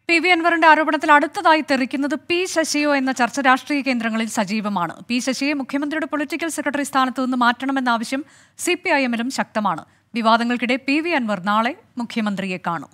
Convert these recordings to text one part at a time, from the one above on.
P V അൻവറിന്റെ ആരോപണത്തിൽ അടുത്തതായി തെറിക്കുന്നത് പി ശശിയോ എന്ന ചർച്ച രാഷ്ട്രീയ കേന്ദ്രങ്ങളിൽ സജീവമാണ്. പി ശശിയെ മുഖ്യമന്ത്രിയുടെ പൊളിറ്റിക്കൽ സെക്രട്ടറി സ്ഥാനത്ത് നിന്ന് മാറ്റണമെന്ന ആവശ്യം CPIM-ലും ശക്തമാണ്. വിവാദങ്ങൾക്കിടെ പി വി അൻവർ നാളെ മുഖ്യമന്ത്രിയെ കാണും.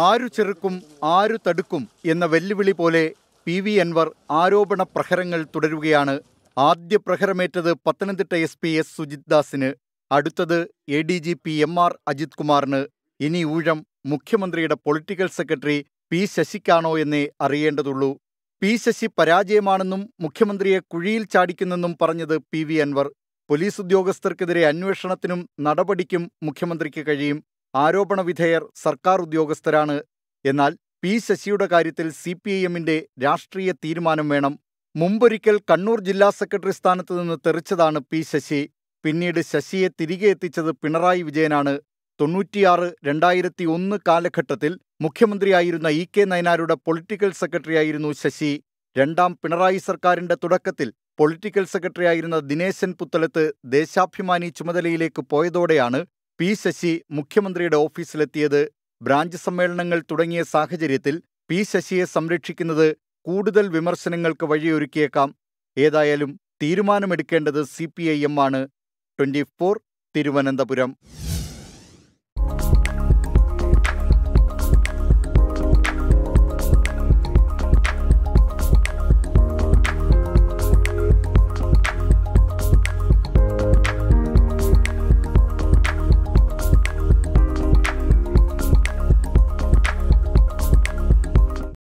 ആരു ചെറുക്കും ആരു തടുക്കും എന്ന വെല്ലുവിളി പോലെ പി വി അൻവർ ആരോപണ പ്രഹരങ്ങൾ തുടരുകയാണ്. ആദ്യ പ്രഹരമേറ്റത് പത്തനംതിട്ട SP S സുജിത് ദാസിന്, അടുത്തത് ADGP MR അജിത് കുമാറിന്. ഇനി ഊഴം മുഖ്യമന്ത്രിയുടെ പൊളിറ്റിക്കൽ സെക്രട്ടറി പി ശശിക്കാണോ എന്നേ അറിയേണ്ടതുള്ളൂ. പി ശശി പരാജയമാണെന്നും മുഖ്യമന്ത്രിയെ കുഴിയിൽ ചാടിക്കുന്നെന്നും പറഞ്ഞത് പി വി അൻവർ. പോലീസ് ഉദ്യോഗസ്ഥർക്കെതിരെ അന്വേഷണത്തിനും നടപടിക്കും മുഖ്യമന്ത്രിക്ക് കഴിയും. ആരോപണ വിധേയർ സർക്കാർ ഉദ്യോഗസ്ഥരാണ്. എന്നാൽ പി ശശിയുടെ കാര്യത്തിൽ CPIM-ന്റെ രാഷ്ട്രീയ തീരുമാനം വേണം. മുമ്പൊരിക്കൽ കണ്ണൂർ ജില്ലാ സെക്രട്ടറി സ്ഥാനത്ത് നിന്ന് തെറിച്ചതാണ് പി ശശി. പിന്നീട് ശശിയെ തിരികെ എത്തിച്ചത് പിണറായി വിജയനാണ്. 96-2001 കാലഘട്ടത്തിൽ മുഖ്യമന്ത്രിയായിരുന്ന EK നയനാരുടെ പൊളിറ്റിക്കൽ സെക്രട്ടറിയായിരുന്നു ശശി. രണ്ടാം പിണറായി സർക്കാരിന്റെ തുടക്കത്തിൽ പൊളിറ്റിക്കൽ സെക്രട്ടറിയായിരുന്ന ദിനേശൻ പുത്തലത്ത് ദേശാഭിമാനി ചുമതലയിലേക്ക് പോയതോടെയാണ് പി ശശി മുഖ്യമന്ത്രിയുടെ ഓഫീസിലെത്തിയത്. ബ്രാഞ്ച് സമ്മേളനങ്ങൾ തുടങ്ങിയ സാഹചര്യത്തിൽ പി ശശിയെ സംരക്ഷിക്കുന്നത് കൂടുതൽ വിമർശനങ്ങൾക്ക് വഴിയൊരുക്കിയേക്കാം. ഏതായാലും തീരുമാനമെടുക്കേണ്ടത് CPIM ആണ്. 24 തിരുവനന്തപുരം.